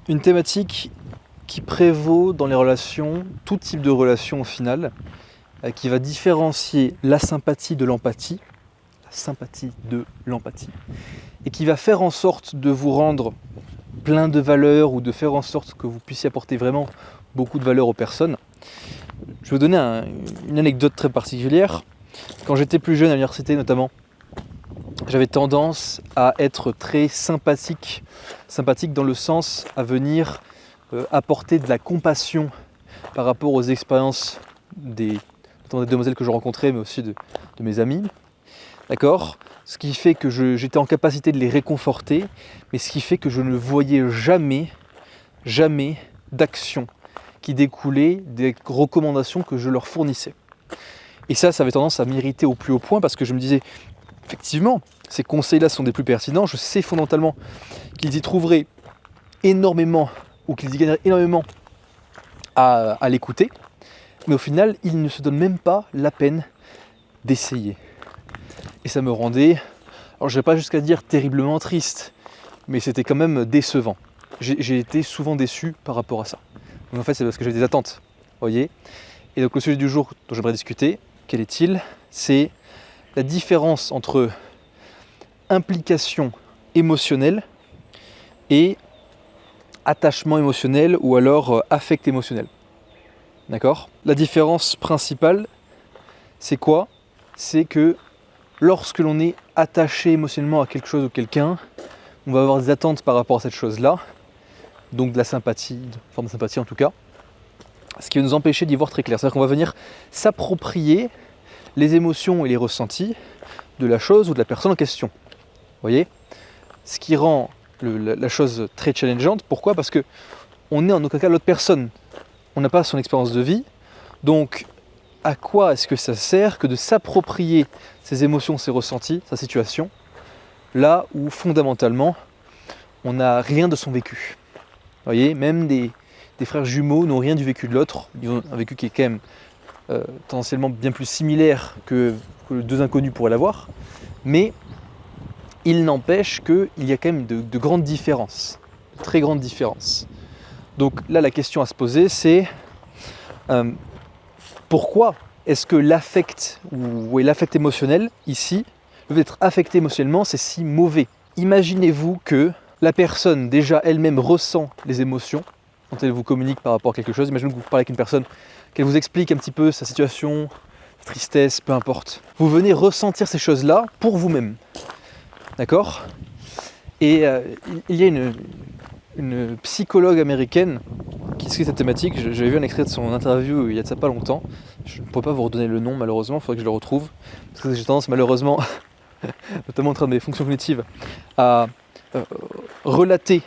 Une thématique qui prévaut dans les relations, tout type de relation au final, qui va différencier la sympathie de l'empathie, et qui va faire en sorte de vous rendre plein de valeur ou de faire en sorte que vous puissiez apporter vraiment beaucoup de valeur aux personnes. Je vais vous donner une anecdote très particulière. Quand j'étais plus jeune à l'université notamment, j'avais tendance à être très sympathique dans le sens à venir apporter de la compassion par rapport aux expériences notamment des demoiselles que je rencontrais, mais aussi de mes amis. D'accord ? Ce qui fait que j'étais en capacité de les réconforter, mais ce qui fait que je ne voyais jamais d'action qui découlait des recommandations que je leur fournissais. Et ça avait tendance à m'irriter au plus haut point parce que je me disais, effectivement, ces conseils-là sont des plus pertinents. Je sais fondamentalement qu'ils y trouveraient énormément, ou qu'ils y gagneraient énormément à l'écouter. Mais au final, ils ne se donnent même pas la peine d'essayer. Et ça me rendait, alors je ne vais pas jusqu'à dire terriblement triste, mais c'était quand même décevant. J'ai été souvent déçu par rapport à ça. Donc en fait, c'est parce que j'avais des attentes, voyez. Et donc le sujet du jour dont j'aimerais discuter, quel est-il ? C'est la différence entre implication émotionnelle et attachement émotionnel ou alors affect émotionnel. D'accord ? La différence principale, c'est quoi ? C'est que lorsque l'on est attaché émotionnellement à quelque chose ou quelqu'un, on va avoir des attentes par rapport à cette chose-là, donc de la sympathie, une forme de sympathie en tout cas, ce qui va nous empêcher d'y voir très clair. C'est-à-dire qu'on va venir s'approprier les émotions et les ressentis de la chose ou de la personne en question. Vous voyez ? Ce qui rend la chose très challengeante. Pourquoi ? Parce qu'on n'est en aucun cas l'autre personne. On n'a pas son expérience de vie. Donc, à quoi est-ce que ça sert que de s'approprier ses émotions, ses ressentis, sa situation, là où fondamentalement, on n'a rien de son vécu. Vous voyez ? Même des frères jumeaux n'ont rien du vécu de l'autre. Ils ont un vécu qui est quand même potentiellement bien plus similaire que deux inconnus pourraient l'avoir. Mais il n'empêche qu'il y a quand même de grandes différences, de très grandes différences. Donc là, la question à se poser, c'est pourquoi est-ce que l'affect émotionnel, ici, le fait d'être affecté émotionnellement, c'est si mauvais ? Imaginez-vous que la personne, déjà elle-même, ressent les émotions quand elle vous communique par rapport à quelque chose. Imaginez que vous parlez avec une personne, qu'elle vous explique un petit peu sa situation, sa tristesse, peu importe. Vous venez ressentir ces choses-là pour vous-même. D'accord ? Et il y a une psychologue américaine qui discute cette thématique. J'avais vu un extrait de son interview il y a de ça pas longtemps. Je ne pourrais pas vous redonner le nom malheureusement, il faudrait que je le retrouve. Parce que j'ai tendance malheureusement, notamment en train de mes fonctions cognitives, à relater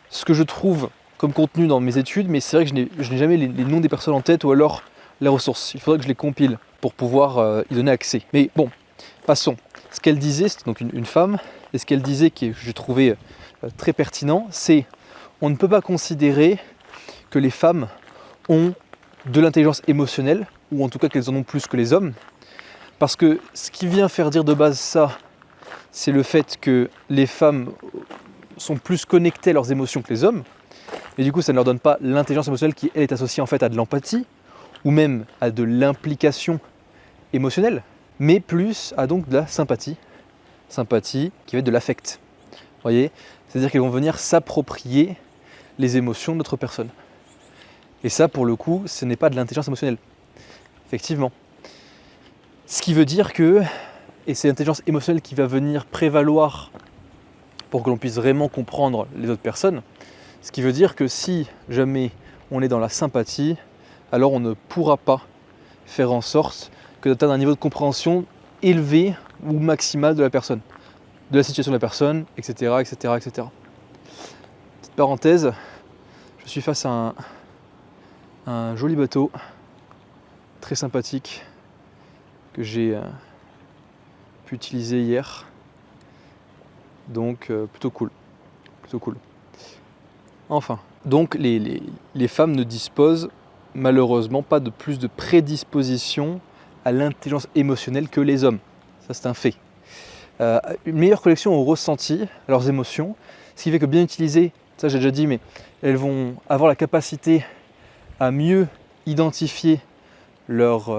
ce que je trouve comme contenu dans mes études, mais c'est vrai que je n'ai jamais les noms des personnes en tête ou alors les ressources. Il faudrait que je les compile pour pouvoir y donner accès. Mais bon, passons. Ce qu'elle disait, c'était donc une femme, et ce qu'elle disait, que j'ai trouvé très pertinent, c'est on ne peut pas considérer que les femmes ont de l'intelligence émotionnelle, ou en tout cas qu'elles en ont plus que les hommes, parce que ce qui vient faire dire de base ça, c'est le fait que les femmes sont plus connectées à leurs émotions que les hommes, et du coup ça ne leur donne pas l'intelligence émotionnelle qui elle, est associée en fait à de l'empathie, ou même à de l'implication émotionnelle, mais plus à donc de la sympathie qui va être de l'affect. Vous voyez ? C'est-à-dire qu'elles vont venir s'approprier les émotions de notre personne. Et ça, pour le coup, ce n'est pas de l'intelligence émotionnelle. Effectivement. Ce qui veut dire que, et c'est l'intelligence émotionnelle qui va venir prévaloir pour que l'on puisse vraiment comprendre les autres personnes, ce qui veut dire que si jamais on est dans la sympathie, alors on ne pourra pas faire en sorte que d'atteindre un niveau de compréhension élevé ou maximal de la personne, de la situation de la personne, etc. Petite parenthèse, je suis face à un joli bateau, très sympathique, que j'ai pu utiliser hier. Donc plutôt cool. Enfin, donc les femmes ne disposent malheureusement pas de plus de prédisposition à l'intelligence émotionnelle que les hommes. Ça, c'est un fait. Une meilleure connexion au ressenti, à leurs émotions, ce qui fait que bien utiliser ça j'ai déjà dit, mais elles vont avoir la capacité à mieux identifier leurs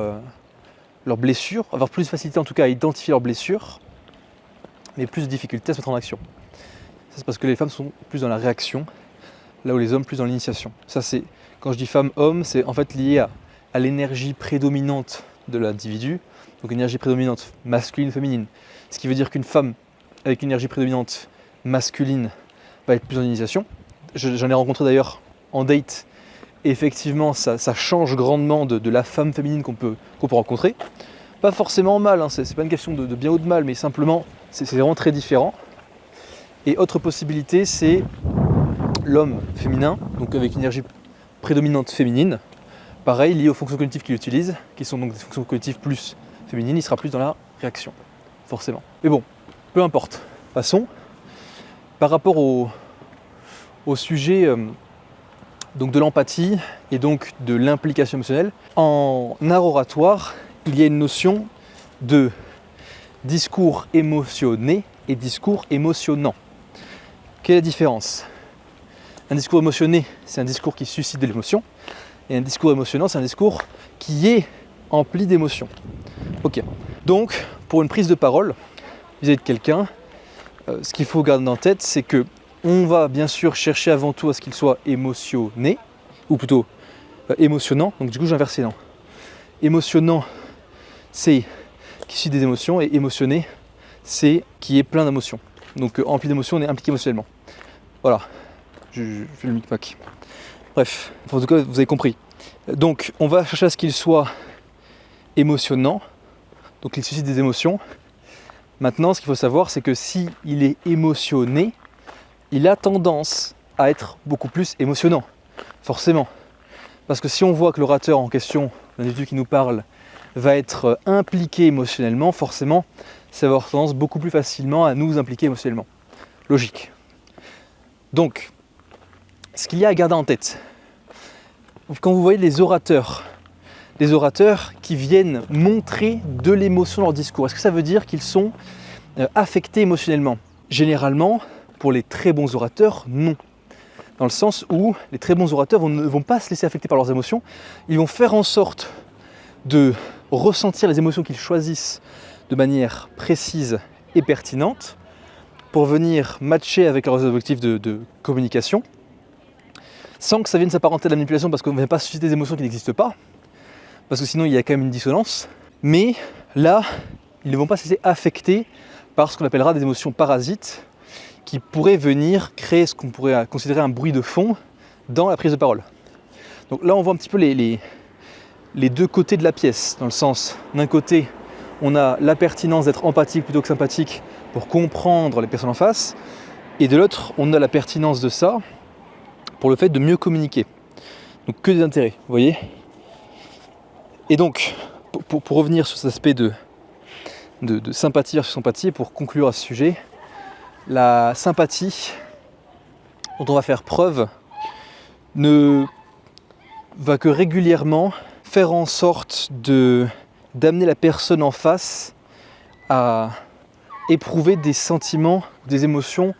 blessures, avoir plus de facilité en tout cas à identifier leurs blessures, mais plus de difficulté à se mettre en action. Ça c'est parce que les femmes sont plus dans la réaction, là où les hommes plus dans l'initiation. Ça c'est, quand je dis femme-homme, c'est en fait lié à l'énergie prédominante de l'individu, donc une énergie prédominante masculine-féminine. Ce qui veut dire qu'une femme avec une énergie prédominante masculine va être plus en initiation. J'en ai rencontré d'ailleurs en date, et effectivement ça change grandement de la femme féminine qu'on peut rencontrer. Pas forcément mal, hein, c'est pas une question de bien ou de mal, mais simplement c'est vraiment très différent. Et autre possibilité, c'est l'homme féminin, donc avec une énergie prédominante féminine, pareil, lié aux fonctions cognitives qu'il utilise, qui sont donc des fonctions cognitives plus féminines, il sera plus dans la réaction, forcément. Mais bon, peu importe. Passons. Par rapport au sujet donc de l'empathie et donc de l'implication émotionnelle, en art oratoire, il y a une notion de discours émotionné et discours émotionnant. Quelle est la différence ? Un discours émotionné, c'est un discours qui suscite de l'émotion, et un discours émotionnant, c'est un discours qui est empli d'émotion. Ok. Donc, pour une prise de parole vis-à-vis de quelqu'un, ce qu'il faut garder en tête, c'est que on va bien sûr chercher avant tout à ce qu'il soit émotionné, ou plutôt émotionnant. Donc du coup, j'ai inversé, non. Émotionnant, c'est qui suit des émotions, et émotionné, c'est qui est plein d'émotions. Donc empli d'émotions, on est impliqué émotionnellement. Voilà, je fais le micmac. Bref, en tout cas, vous avez compris. Donc, on va chercher à ce qu'il soit émotionnant, donc il suscite des émotions. Maintenant, ce qu'il faut savoir, c'est que s'il est émotionné, il a tendance à être beaucoup plus émotionnant, forcément. Parce que si on voit que l'orateur en question, l'individu qui nous parle, va être impliqué émotionnellement, forcément, ça va avoir tendance beaucoup plus facilement à nous impliquer émotionnellement. Logique. Donc, ce qu'il y a à garder en tête, quand vous voyez les orateurs qui viennent montrer de l'émotion dans leur discours, est-ce que ça veut dire qu'ils sont affectés émotionnellement ? Généralement, pour les très bons orateurs, non. Dans le sens où les très bons orateurs ne vont pas se laisser affecter par leurs émotions, ils vont faire en sorte de ressentir les émotions qu'ils choisissent de manière précise et pertinente pour venir matcher avec leurs objectifs de communication, sans que ça vienne s'apparenter à la manipulation, parce qu'on ne vient pas susciter des émotions qui n'existent pas, parce que sinon il y a quand même une dissonance. Mais là, ils ne vont pas se laisser affecter par ce qu'on appellera des émotions parasites, qui pourraient venir créer ce qu'on pourrait considérer un bruit de fond dans la prise de parole. Donc là, on voit un petit peu les deux côtés de la pièce, dans le sens, d'un côté, on a la pertinence d'être empathique plutôt que sympathique pour comprendre les personnes en face, et de l'autre, on a la pertinence de ça pour le fait de mieux communiquer. Donc que des intérêts, vous voyez ? Et donc, pour revenir sur cet aspect de sympathie versus empathie, et pour conclure à ce sujet, la sympathie dont on va faire preuve ne va que régulièrement faire en sorte d'amener la personne en face à éprouver des sentiments, des émotions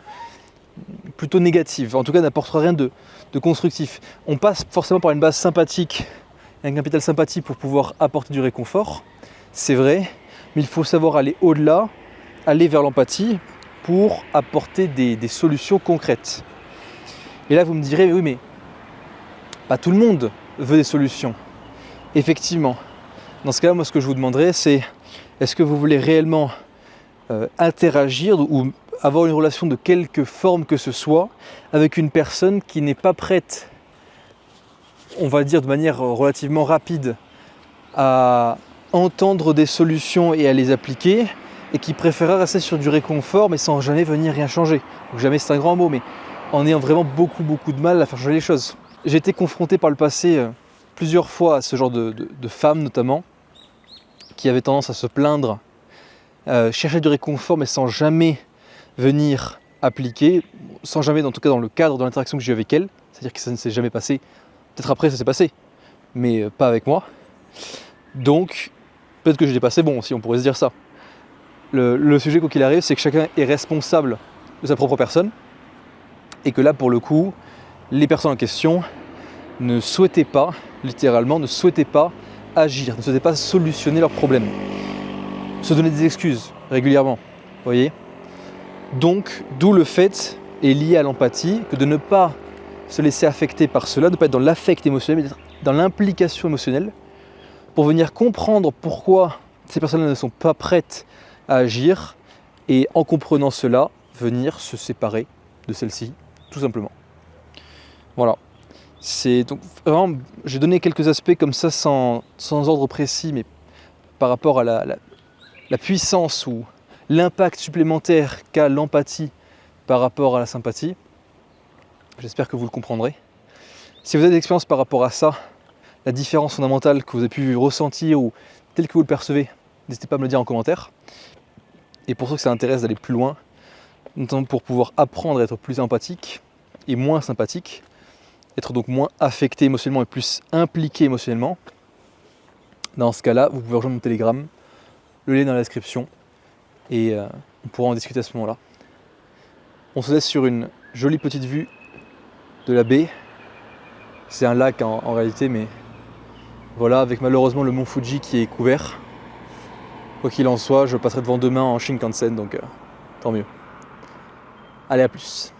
plutôt négatives. En tout cas, n'apportera rien de constructif. On passe forcément par une base sympathique, un capital sympathie pour pouvoir apporter du réconfort, c'est vrai, mais il faut savoir aller au-delà, aller vers l'empathie pour apporter des solutions concrètes. Et là, vous me direz, mais oui, mais pas tout le monde veut des solutions. Effectivement. Dans ce cas-là, moi, ce que je vous demanderais, c'est est-ce que vous voulez réellement interagir ou avoir une relation de quelque forme que ce soit avec une personne qui n'est pas prête, on va dire de manière relativement rapide, à entendre des solutions et à les appliquer, et qui préférera rester sur du réconfort mais sans jamais venir rien changer. Donc jamais, c'est un grand mot, mais en ayant vraiment beaucoup de mal à faire changer les choses. J'ai été confronté par le passé plusieurs fois à ce genre de femmes notamment, qui avaient tendance à se plaindre, chercher du réconfort mais sans jamais venir appliquer, sans jamais, en tout cas dans le cadre de l'interaction que j'ai eu avec elles, c'est-à-dire que ça ne s'est jamais passé, peut-être après ça s'est passé, mais pas avec moi. Donc, peut-être que j'ai dépassé bon aussi, on pourrait se dire ça. Le sujet, quoi qu'il arrive, c'est que chacun est responsable de sa propre personne. Et que là, pour le coup, les personnes en question ne souhaitaient pas, littéralement, ne souhaitaient pas agir, ne souhaitaient pas solutionner leurs problèmes. Se donner des excuses régulièrement, vous voyez. Donc, d'où le fait, est lié à l'empathie, que de ne pas se laisser affecter par cela, de ne pas être dans l'affect émotionnel, mais d'être dans l'implication émotionnelle, pour venir comprendre pourquoi ces personnes-là ne sont pas prêtes à agir, et en comprenant cela, venir se séparer de celles-ci, tout simplement. Voilà. C'est donc vraiment, j'ai donné quelques aspects comme ça sans ordre précis, mais par rapport à la puissance ou l'impact supplémentaire qu'a l'empathie par rapport à la sympathie. J'espère que vous le comprendrez. Si vous avez des expériences par rapport à ça, la différence fondamentale que vous avez pu ressentir ou telle que vous le percevez, n'hésitez pas à me le dire en commentaire. Et pour ceux que ça intéresse d'aller plus loin, notamment pour pouvoir apprendre à être plus empathique et moins sympathique, être donc moins affecté émotionnellement et plus impliqué émotionnellement, dans ce cas-là, vous pouvez rejoindre mon Telegram, le lien est dans la description, et on pourra en discuter à ce moment-là. On se laisse sur une jolie petite vue de la baie. C'est un lac en réalité, mais voilà, avec malheureusement le mont Fuji qui est couvert. Quoi qu'il en soit, je passerai devant demain en Shinkansen, donc tant mieux. Allez, à plus.